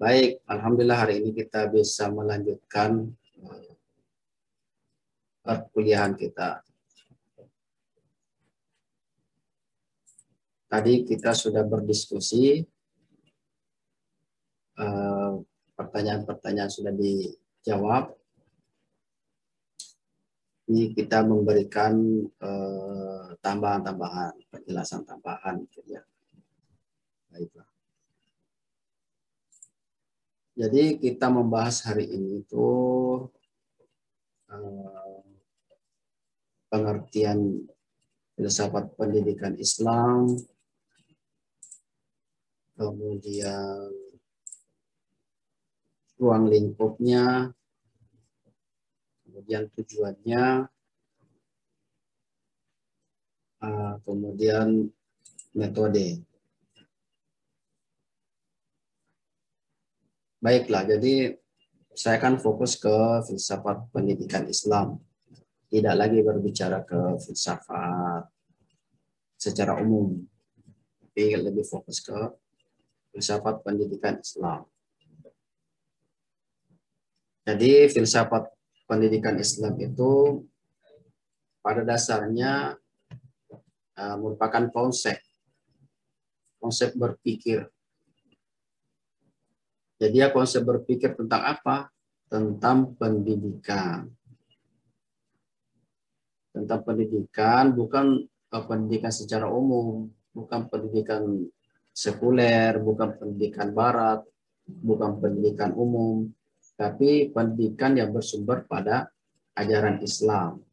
Baik, alhamdulillah hari ini kita bisa melanjutkan perkuliahan kita. Tadi kita sudah berdiskusi, pertanyaan-pertanyaan sudah dijawab. Ini kita memberikan tambahan-tambahan, penjelasan tambahan. Ya. Baiklah. Jadi kita membahas hari ini itu pengertian filsafat pendidikan Islam, kemudian ruang lingkupnya, kemudian tujuannya, kemudian metode. Baiklah, jadi saya akan fokus ke filsafat pendidikan Islam. Tidak lagi berbicara ke filsafat secara umum, tapi lebih fokus ke filsafat pendidikan Islam. Jadi filsafat pendidikan Islam itu pada dasarnya merupakan konsep berpikir. Jadi konsep berpikir tentang apa? Tentang pendidikan. Tentang pendidikan, bukan pendidikan secara umum, bukan pendidikan sekuler, bukan pendidikan barat, bukan pendidikan umum, tapi pendidikan yang bersumber pada ajaran Islam.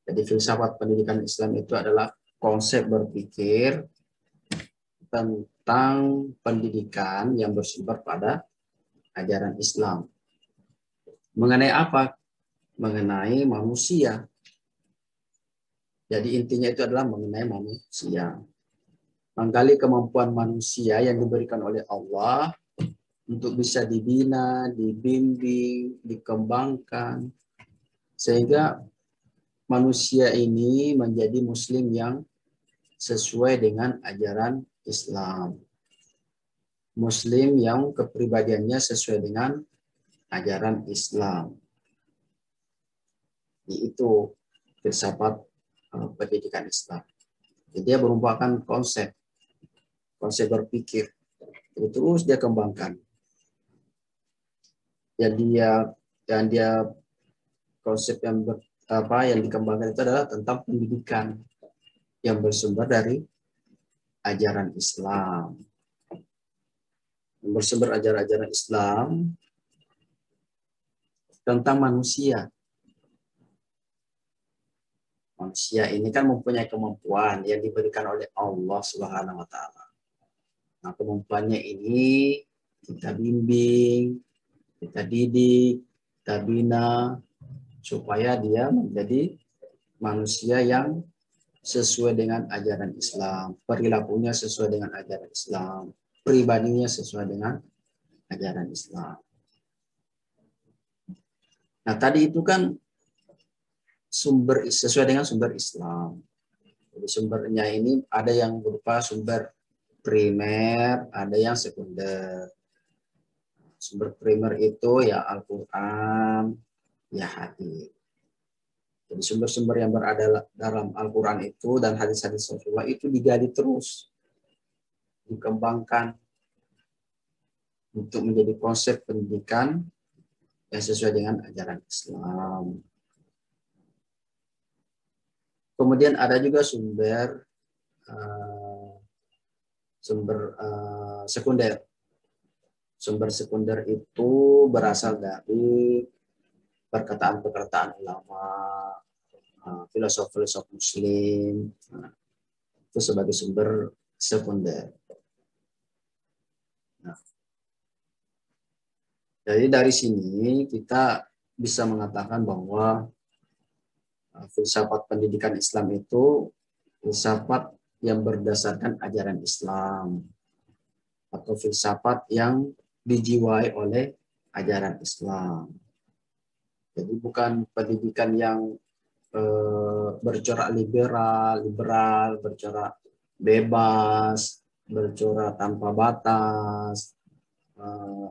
Jadi filsafat pendidikan Islam itu adalah konsep berpikir tentang pendidikan yang bersumber pada ajaran Islam. Mengenai apa? Mengenai manusia. Jadi intinya itu adalah mengenai manusia. Menggali kemampuan manusia yang diberikan oleh Allah untuk bisa dibina, dibimbing, dikembangkan, sehingga manusia ini menjadi muslim yang sesuai dengan ajaran Islam. Muslim yang kepribadiannya sesuai dengan ajaran Islam. Itu filsafat pendidikan Islam. Jadi dia merupakan konsep berpikir. Jadi terus dia kembangkan. Dan dia konsep yang dikembangkan itu adalah tentang pendidikan yang bersumber dari ajaran Islam. Yang bersumber ajaran Islam tentang manusia. Manusia ini kan mempunyai kemampuan yang diberikan oleh Allah Subhanahu wa taala. Nah, kemampuannya ini kita bimbing, kita didik, kita bina supaya dia menjadi manusia yang sesuai dengan ajaran Islam, perilakunya sesuai dengan ajaran Islam, pribadinya sesuai dengan ajaran Islam. Nah, tadi itu kan sesuai dengan sumber Islam. Jadi sumbernya ini ada yang berupa sumber primer, ada yang sekunder. Sumber primer itu ya Al-Quran, ya hadis. Jadi sumber-sumber yang berada dalam Al-Quran itu dan hadis-hadis Rasulullah itu digali terus, dikembangkan untuk menjadi konsep pendidikan yang sesuai dengan ajaran Islam. Kemudian ada juga sumber sekunder. Sumber sekunder itu berasal dari perkataan-perkataan ulama, filosof-filosof Muslim. Itu sebagai sumber sekunder. Nah, jadi dari sini kita bisa mengatakan bahwa filsafat pendidikan Islam itu filsafat yang berdasarkan ajaran Islam atau filsafat yang dijiwai oleh ajaran Islam. Jadi bukan pendidikan yang bercorak liberal, bercorak bebas, bercorak tanpa batas, eh,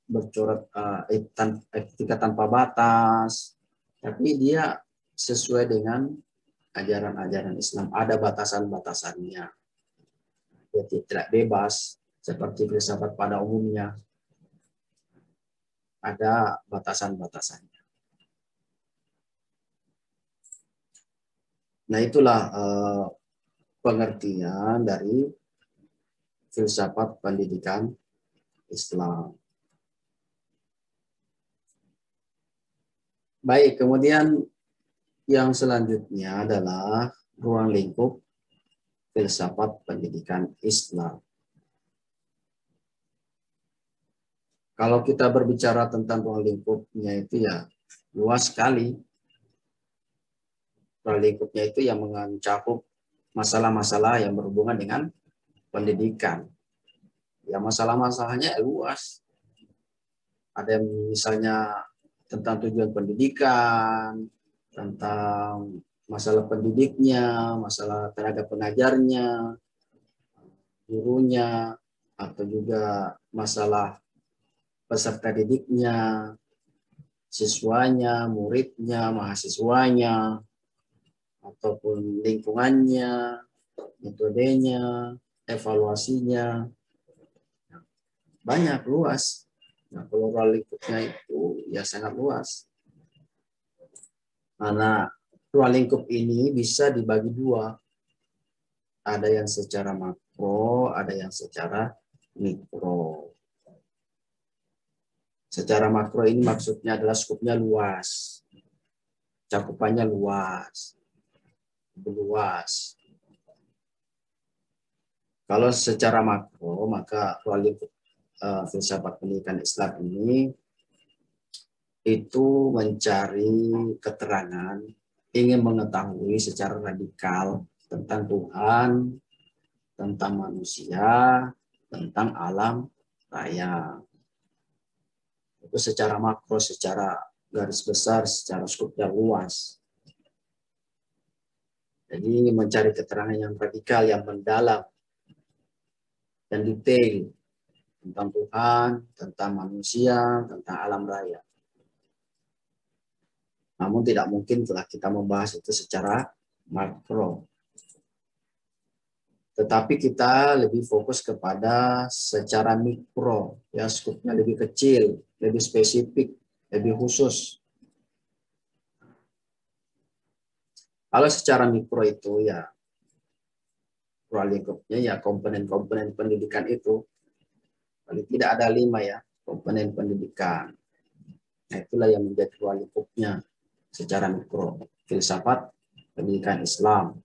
bercorak etika tanpa batas, tapi dia sesuai dengan ajaran-ajaran Islam. Ada batasan-batasannya. Dia tidak bebas seperti filsafat pada umumnya. Ada batasan-batasannya. Nah, itulah pengertian dari filsafat pendidikan Islam. Baik, kemudian yang selanjutnya adalah ruang lingkup filsafat pendidikan Islam. Kalau kita berbicara tentang ruang lingkupnya itu ya luas sekali. Ruang lingkupnya itu yang mencakup masalah-masalah yang berhubungan dengan pendidikan. Ya masalah-masalahnya luas. Ada yang misalnya tentang tujuan pendidikan, tentang masalah pendidiknya, masalah tenaga pengajarnya, gurunya, atau juga masalah peserta didiknya, siswanya, muridnya, mahasiswanya, ataupun lingkungannya, metodenya, evaluasinya, banyak luas. Nah, kalau ruang lingkupnya itu ya sangat luas. Karena ruang lingkup ini bisa dibagi dua. Ada yang secara makro, ada yang secara mikro. Secara makro ini maksudnya adalah skupnya luas. Cakupannya luas. Luas. Kalau secara makro, maka ruang lingkup filsafat pendidikan Islam ini itu mencari keterangan, ingin mengetahui secara radikal tentang Tuhan, tentang manusia, tentang alam raya. Itu secara makro, secara garis besar, secara skupnya luas. Jadi mencari keterangan yang radikal, yang mendalam, dan detail tentang Tuhan, tentang manusia, tentang alam raya. Namun tidak mungkin telah kita membahas itu secara makro. Tetapi kita lebih fokus kepada secara mikro, ya skupnya lebih kecil, lebih spesifik, lebih khusus. Kalau secara mikro itu ya ruang lingkupnya ya komponen-komponen pendidikan itu. Paling tidak ada 5 ya komponen pendidikan. Nah, itulah yang menjadi ruang lingkupnya secara mikro. Filsafat pendidikan Islam.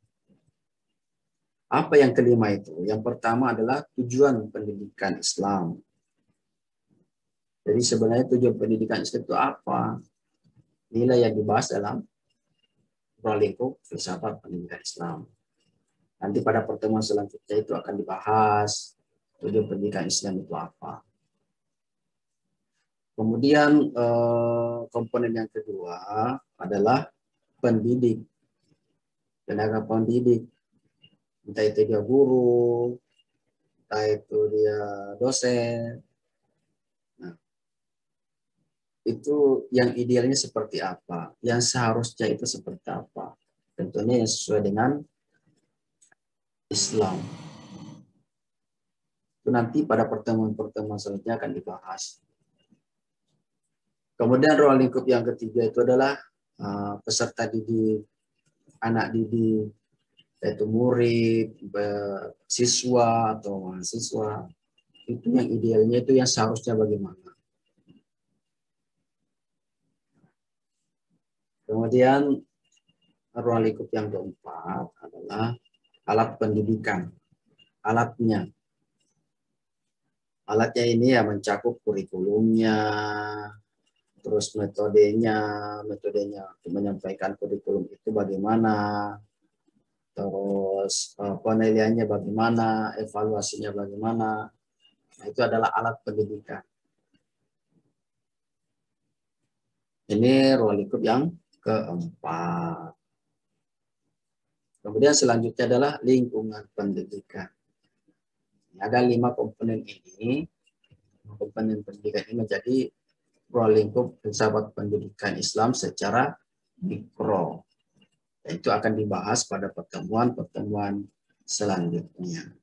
Apa yang kelima itu? Yang pertama adalah tujuan pendidikan Islam. Jadi sebenarnya tujuan pendidikan Islam itu apa? Nilai yang dibahas dalam ruang lingkup filsafat pendidikan Islam. Nanti pada pertemuan selanjutnya itu akan dibahas tujuan pendidikan Islam itu apa. Kemudian komponen yang kedua adalah pendidik, tenaga pendidik, entah itu dia guru, entah itu dia dosen. Nah, itu yang idealnya seperti apa, yang seharusnya itu seperti apa. Tentunya yang sesuai dengan Islam. Itu nanti pada pertemuan-pertemuan selanjutnya akan dibahas. Kemudian ruang lingkup yang ketiga itu adalah peserta didik, anak didik, yaitu murid, siswa atau mahasiswa. Itu yang idealnya itu yang seharusnya bagaimana. Kemudian ruang lingkup yang keempat adalah alat pendidikan. Alatnya. Alatnya ini ya mencakup kurikulumnya, terus metodenya untuk menyampaikan kurikulum itu bagaimana, terus penilaiannya bagaimana, evaluasinya bagaimana. Nah, itu adalah alat pendidikan. Ini ruang lingkup yang keempat. Kemudian selanjutnya adalah lingkungan pendidikan. Ada 5 komponen ini, komponen pendidikan ini menjadi ruang lingkup filsafat pendidikan Islam secara mikro. Itu akan dibahas pada pertemuan-pertemuan selanjutnya.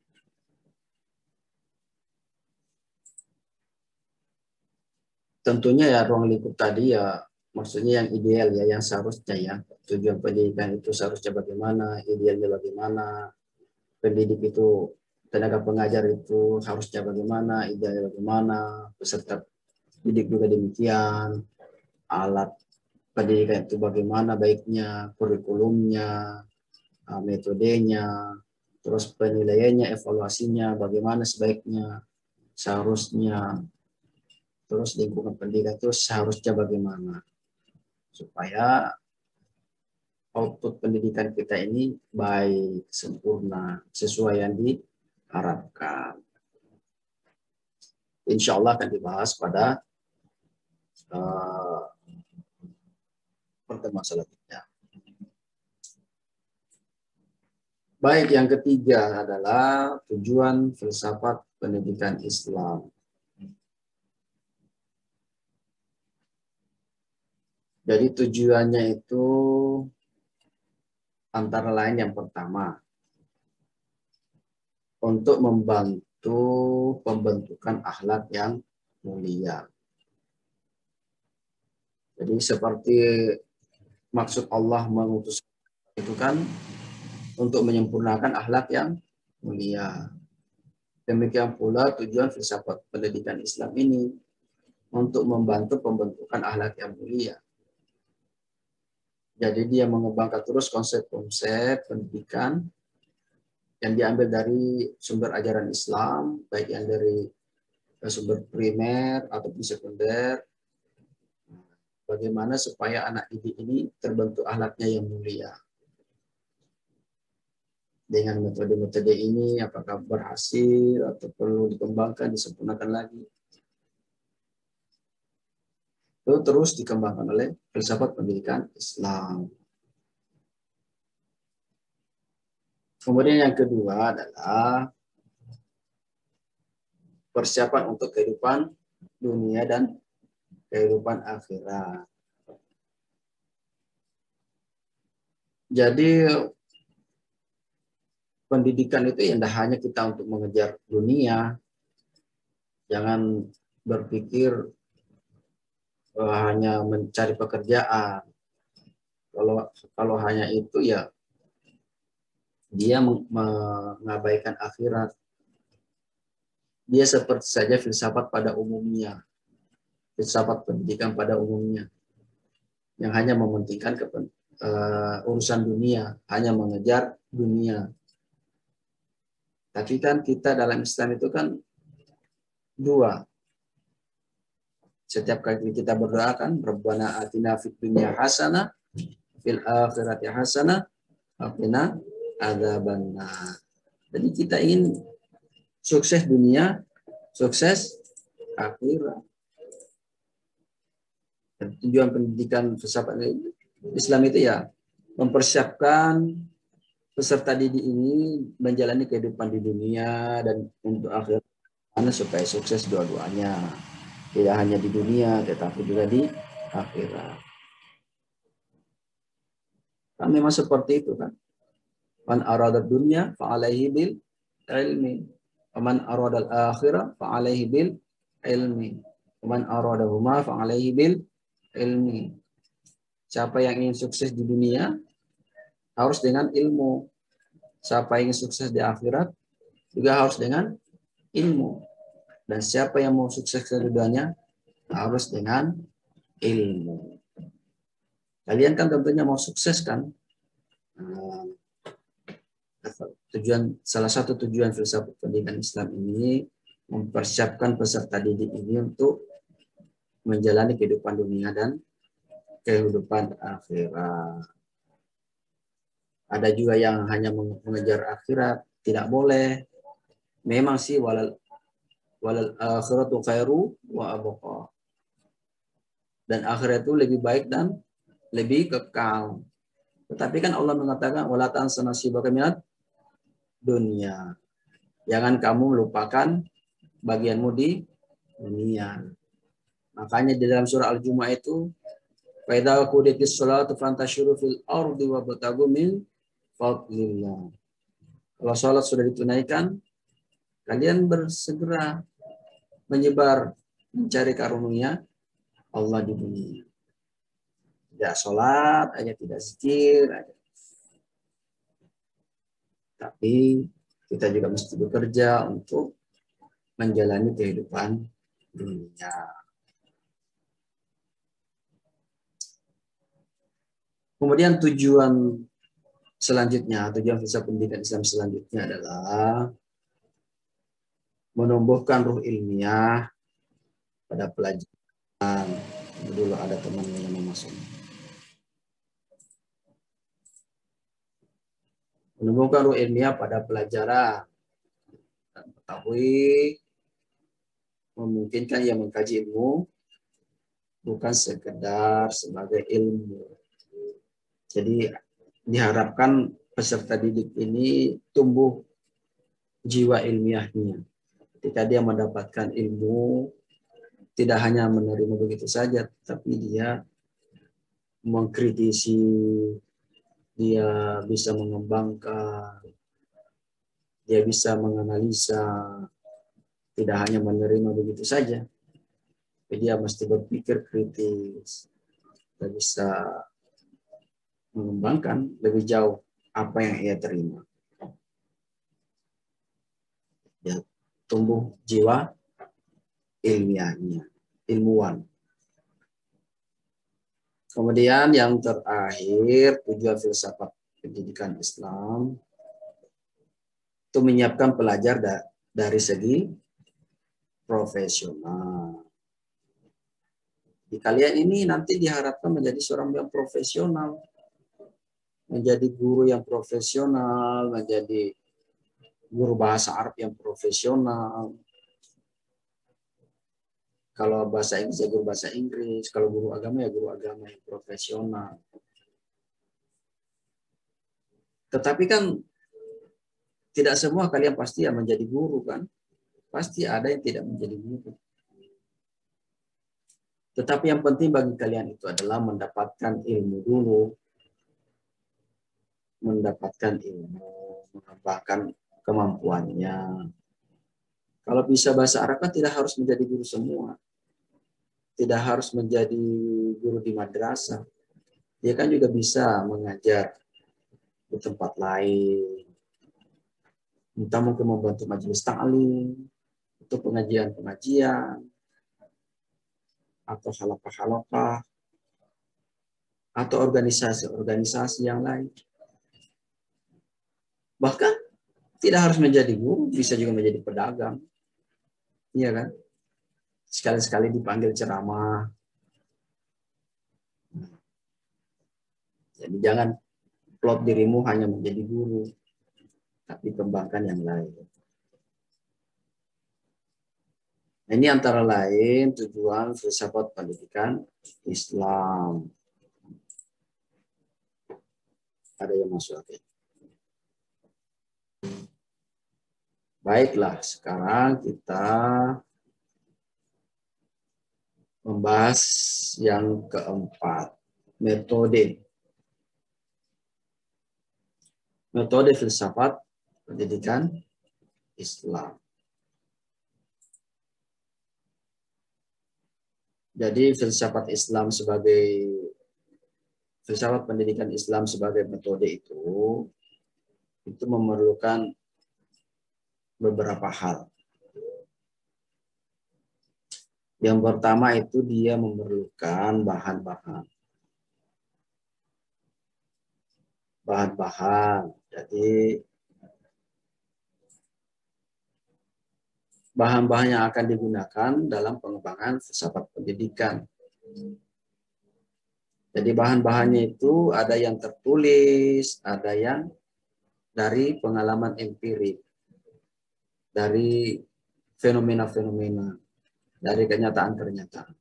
Tentunya ya ruang lingkup tadi ya maksudnya yang ideal ya, yang seharusnya ya. Tujuan pendidikan itu seharusnya bagaimana, idealnya bagaimana, pendidik itu, tenaga pengajar itu harusnya bagaimana, idealnya bagaimana, peserta didik juga demikian, alat pendidikan itu bagaimana baiknya, kurikulumnya, metodenya, terus penilaiannya, evaluasinya, bagaimana sebaiknya, seharusnya, terus lingkungan pendidikan itu seharusnya bagaimana, supaya output pendidikan kita ini baik, sempurna, sesuai yang diharapkan. Insya Allah akan dibahas pada pertemuan selanjutnya. Baik, yang ketiga adalah tujuan filsafat pendidikan Islam. Jadi tujuannya itu antara lain yang pertama, untuk membantu pembentukan akhlak yang mulia. Jadi seperti maksud Allah mengutus itu kan untuk menyempurnakan akhlak yang mulia. Demikian pula tujuan filsafat pendidikan Islam ini untuk membantu pembentukan akhlak yang mulia. Jadi dia mengembangkan terus konsep-konsep pendidikan yang diambil dari sumber ajaran Islam, baik yang dari sumber primer ataupun sekunder, bagaimana supaya anak didik ini terbentuk akhlaknya yang mulia. Dengan metode-metode ini apakah berhasil atau perlu dikembangkan, disempurnakan lagi. Itu terus dikembangkan oleh filsafat pendidikan Islam. Kemudian yang kedua adalah persiapan untuk kehidupan dunia dan kehidupan akhirat. Jadi pendidikan itu tidak hanya kita untuk mengejar dunia. Jangan berpikir hanya mencari pekerjaan. Kalau hanya itu ya dia mengabaikan akhirat. Dia seperti saja filsafat pada umumnya. Filsafat pendidikan pada umumnya. Yang hanya mementingkan urusan dunia. Hanya mengejar dunia. Tapi kan kita dalam Islam itu kan dua. Setiap kali kita berdoa kan, Rabbana atina fid dunya hasanah, fil akhirati hasanah, wa qina adzabannar. Jadi kita ingin sukses dunia, sukses akhirat. Dan tujuan pendidikan filsafat Islam itu ya mempersiapkan peserta didik ini menjalani kehidupan di dunia dan untuk akhirat supaya sukses dua-duanya. Tidak hanya di dunia, tetapi juga di akhirat. Kan memang seperti itu kan. Man arada dunya fa'alaihi bil ilmi. Man arada al-akhirah fa'alaihi bil ilmi. Man arada huma fa'alaihi bil ilmi. Siapa yang ingin sukses di dunia harus dengan ilmu. Siapa yang ingin sukses di akhirat juga harus dengan ilmu. Dan siapa yang mau sukses keduanya harus dengan ilmu. Kalian kan tentunya mau sukses kan? Salah satu tujuan filsafat pendidikan Islam ini mempersiapkan peserta didik ini untuk menjalani kehidupan dunia dan kehidupan akhirat. Ada juga yang hanya mengejar akhirat, tidak boleh. Memang sih walal akhiratu khairu wa abqa. Dan akhirat itu lebih baik dan lebih kekal. Tetapi kan Allah mengatakan wala tansa nasibaka minad dunya. Jangan kamu melupakan bagianmu di dunia. Makanya di dalam surah Al-Jumu'ah itu, fa idza qudiyatis sholatu fantashiru fil ardi wabtaghu min fadlillah. Kalau sholat sudah ditunaikan, kalian bersegera menyebar mencari karunia Allah di dunia. Tidak sholat aja, tidak zikir aja. Tapi kita juga mesti bekerja untuk menjalani kehidupan dunia. Kemudian tujuan selanjutnya, tujuan filsafat pendidikan Islam selanjutnya adalah menumbuhkan ruh ilmiah pada pelajaran. Dulu ada temannya yang mau masuk. Menumbuhkan ruh ilmiah pada pelajaran. Dan ketahui memungkinkan ia mengkaji ilmu bukan sekedar sebagai ilmu. Jadi diharapkan peserta didik ini tumbuh jiwa ilmiahnya. Ketika dia mendapatkan ilmu, tidak hanya menerima begitu saja, tapi dia mengkritisi, dia bisa mengembangkan, dia bisa menganalisa, tidak hanya menerima begitu saja, tapi dia mesti berpikir kritis, dia bisa mengembangkan lebih jauh apa yang ia terima. Ya, tumbuh jiwa ilmiahnya, ilmuwan. Kemudian yang terakhir, tujuan filsafat pendidikan Islam itu menyiapkan pelajar dari segi profesional. Di kalian ini nanti diharapkan menjadi seorang yang profesional, menjadi guru yang profesional, menjadi guru bahasa Arab yang profesional. Kalau bahasa Inggris ya guru bahasa Inggris, kalau guru agama ya guru agama yang profesional. Tetapi kan tidak semua kalian pasti yang menjadi guru kan. Pasti ada yang tidak menjadi guru. Tetapi yang penting bagi kalian itu adalah mendapatkan ilmu dulu. Mendapatkan ilmu, mengembangkan kemampuannya. Kalau bisa bahasa Arab kan tidak harus menjadi guru semua. Tidak harus menjadi guru di madrasah. Dia kan juga bisa mengajar di tempat lain. Entah mungkin membantu majelis ta'lim, untuk pengajian-pengajian, atau halaqah-halaqah, atau organisasi-organisasi yang lain. Bahkan tidak harus menjadi guru, bisa juga menjadi pedagang. Iya kan? Sekali-sekali dipanggil ceramah. Jadi jangan plot dirimu hanya menjadi guru, tapi kembangkan yang lain. Nah, ini antara lain tujuan filsafat pendidikan Islam. Ada yang masuk lagi? Baiklah, sekarang kita membahas yang keempat, metode. Metode filsafat pendidikan Islam. Jadi filsafat pendidikan Islam sebagai metode itu memerlukan beberapa hal. Yang pertama itu dia memerlukan bahan-bahan. Jadi bahan-bahan yang akan digunakan dalam pengembangan filsafat pendidikan. Jadi bahan-bahannya itu ada yang tertulis, ada yang dari pengalaman empirik, dari fenomena-fenomena, dari kenyataan-kenyataan.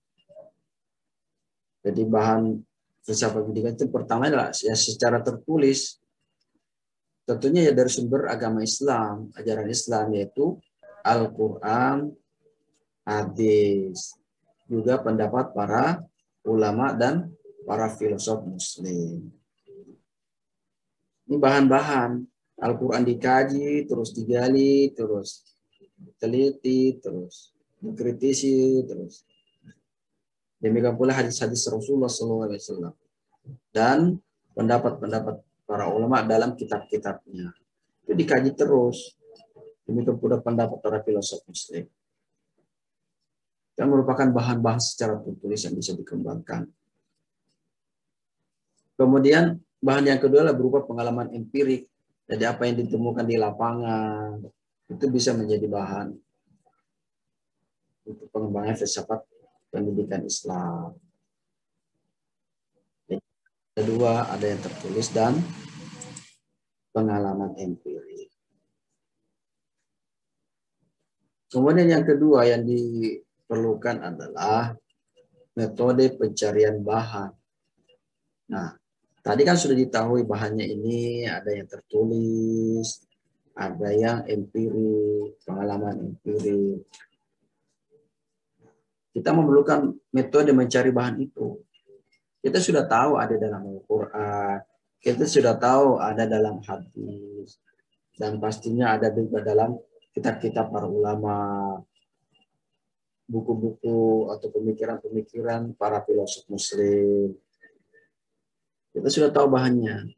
Jadi bahan filsafat pendidikan itu pertama adalah ya secara tertulis. tentunya ya dari sumber agama Islam, ajaran Islam, yaitu Al-Quran, hadis, juga pendapat para ulama dan para filosof muslim. Ini bahan-bahan. Al-Quran dikaji, terus digali, terus teliti, terus dikritisi, terus. Demikian pula hadis-hadis Rasulullah SAW dan pendapat-pendapat para ulama dalam kitab-kitabnya. Itu dikaji terus. Demikian pula pendapat para filosof muslim. Yang merupakan bahan-bahan secara tertulis yang bisa dikembangkan. Kemudian bahan yang kedua adalah berupa pengalaman empirik. Jadi apa yang ditemukan di lapangan itu bisa menjadi bahan untuk pengembangan filsafat pendidikan Islam. Yang kedua ada yang tertulis dan pengalaman empirik. Kemudian yang kedua yang diperlukan adalah metode pencarian bahan. Nah, tadi kan sudah diketahui bahannya ini ada yang tertulis, ada yang empirik, pengalaman empirik. Kita memerlukan metode mencari bahan itu. Kita sudah tahu ada dalam Al-Quran, kita sudah tahu ada dalam hadis, dan pastinya ada juga dalam kitab-kitab para ulama, buku-buku atau pemikiran-pemikiran para filosof muslim. Kita sudah tahu bahannya.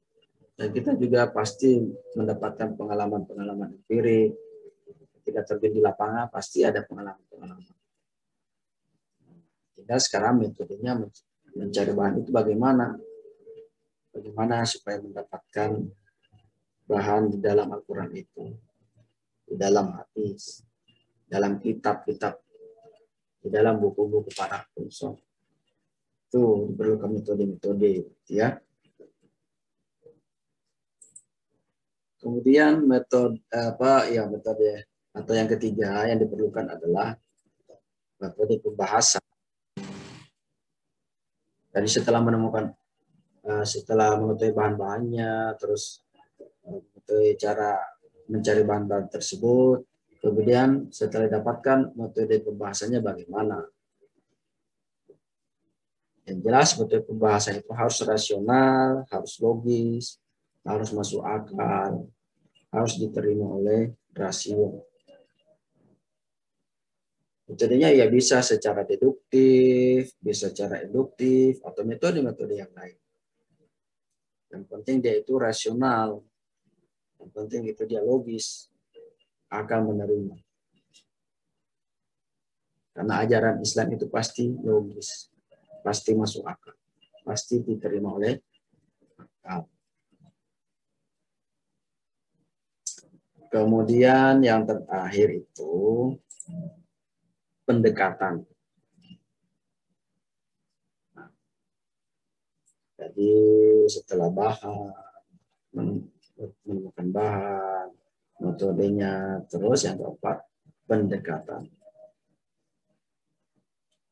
Dan kita juga pasti mendapatkan pengalaman-pengalaman empirik. Ketika terjun di lapangan, pasti ada pengalaman-pengalaman. Tinggal sekarang metodenya mencari bahan itu bagaimana? Bagaimana supaya mendapatkan bahan di dalam Al-Quran itu. Di dalam hadis. Dalam kitab-kitab. Di dalam buku-buku para filsuf. Itu diperlukan metode-metode. Ya. Kemudian metode atau yang ketiga yang diperlukan adalah metode pembahasan. Jadi setelah mengetahui bahan-bahannya, terus mengetahui cara mencari bahan-bahan tersebut, kemudian setelah didapatkan metode pembahasannya bagaimana. Yang jelas metode pembahasan itu harus rasional, harus logis, harus masuk akal, harus diterima oleh rasio. Metodenya ya bisa secara deduktif, bisa secara induktif, atau metode-metode yang lain. Yang penting dia itu rasional, yang penting itu dia logis, akan menerima. Karena ajaran Islam itu pasti logis, pasti masuk akal, pasti diterima oleh akal. Kemudian yang terakhir itu pendekatan. Nah, jadi setelah menemukan bahan, metodenya, terus yang keempat pendekatan.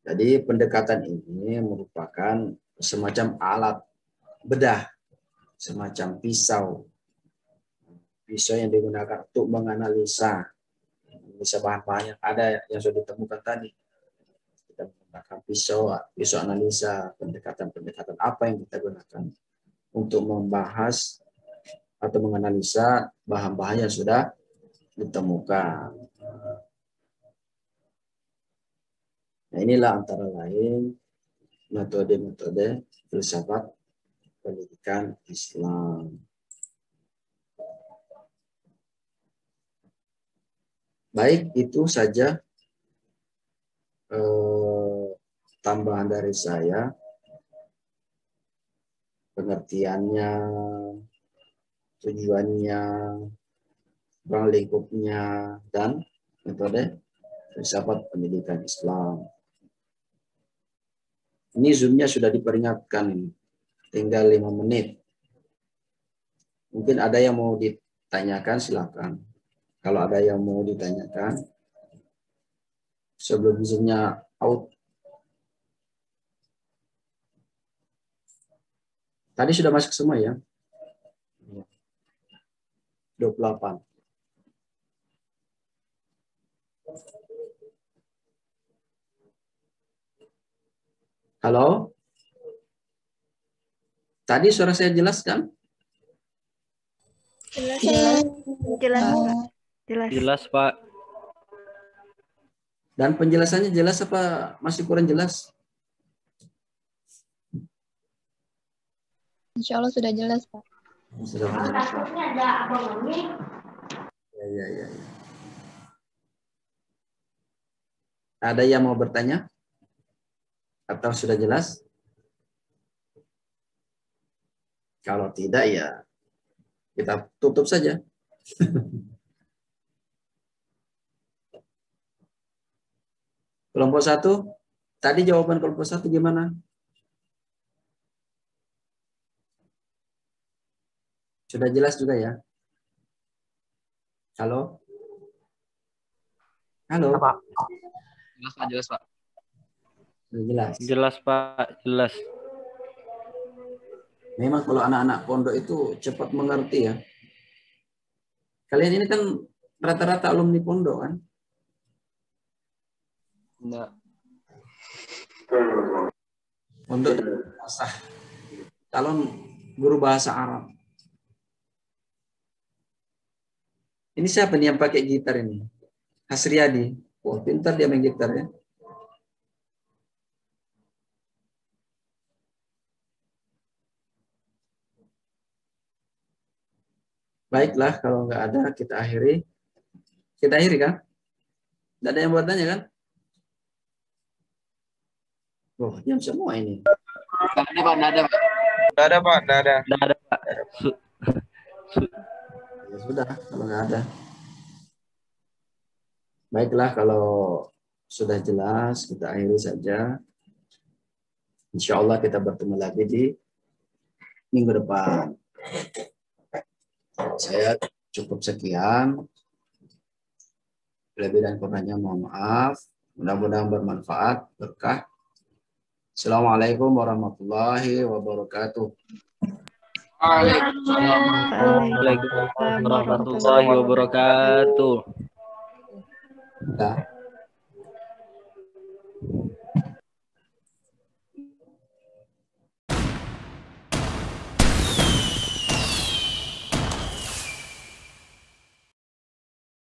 Jadi pendekatan ini merupakan semacam alat bedah, semacam pisau yang digunakan untuk menganalisa bahan-bahan yang ada yang sudah ditemukan tadi. Kita menggunakan pisau analisa, pendekatan apa yang kita gunakan untuk membahas atau menganalisa bahan-bahan yang sudah ditemukan. Nah, inilah antara lain metode-metode filsafat pendidikan Islam. Baik, itu saja tambahan dari saya. Pengertiannya, tujuannya, ruang lingkupnya, dan metode filsafat pendidikan Islam. Ini Zoom-nya sudah diperingatkan, tinggal 5 menit. Mungkin ada yang mau ditanyakan, silakan. Kalau ada yang mau ditanyakan, sebelum Zoom-nya out. Tadi sudah masuk semua ya? 28. Halo? Tadi suara saya jelas kan? Jelas, Pak. Jelas, Pak. Dan penjelasannya jelas apa masih kurang jelas? Insya Allah sudah jelas, Pak. Sudah jelas. Ya. Ada yang mau bertanya? Atau sudah jelas? Kalau tidak ya kita tutup saja. Kelompok 1, tadi jawaban kelompok 1 gimana? Sudah jelas juga ya? Halo? Halo? Pak. Jelas, Pak. Sudah jelas. Jelas, Pak. Jelas. Memang kalau anak-anak pondok itu cepat mengerti ya. Kalian ini kan rata-rata alumni pondok kan? Enggak. Pondok asah calon guru bahasa Arab. Ini siapa nih yang pakai gitar ini? Hasriyadi. Wah, pintar dia main gitar ya. Baiklah, kalau nggak ada, kita akhiri. Kita akhiri kan? Nggak ada yang buat tanya kan? Oh, diam semua ini. Nggak ada, Pak. Nggak ada, Pak. Nggak ada. Nggak ada, Pak. Ya sudah, kalau nggak ada. Baiklah, kalau sudah jelas, kita akhiri saja. Insya Allah kita bertemu lagi di minggu depan. Saya cukup sekian. Lebih dan kurangnya mohon maaf. Mudah-mudahan bermanfaat, berkah. Assalamualaikum warahmatullahi wabarakatuh. Waalaikumsalam warahmatullahi wabarakatuh. Nah.